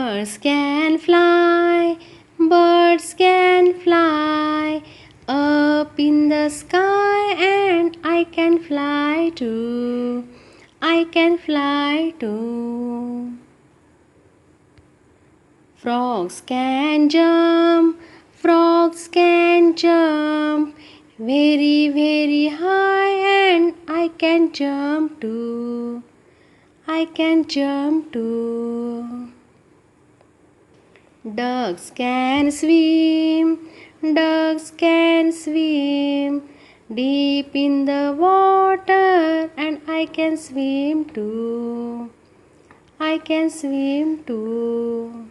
Birds can fly, birds can fly up in the sky, and I can fly too. I can fly too. Frogs can jump, frogs can jump very, very high, and I can jump too. I can jump too. Ducks can swim, ducks can swim deep in the water, and I can swim too. I can swim too.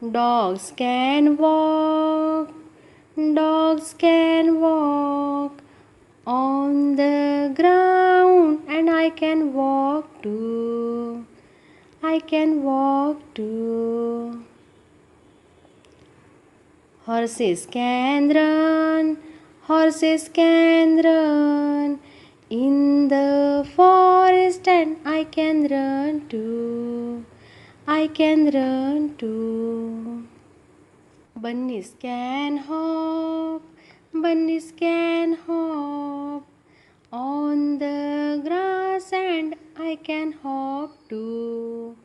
Dogs can walk, dogs can walk on the ground, and I can walk too. I can walk too. Horses can run, horses can run in the forest, and I can run too. I can run too. Bunnies can hop, bunnies can hop on the grass, and I can hop too.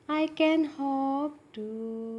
I can hop too.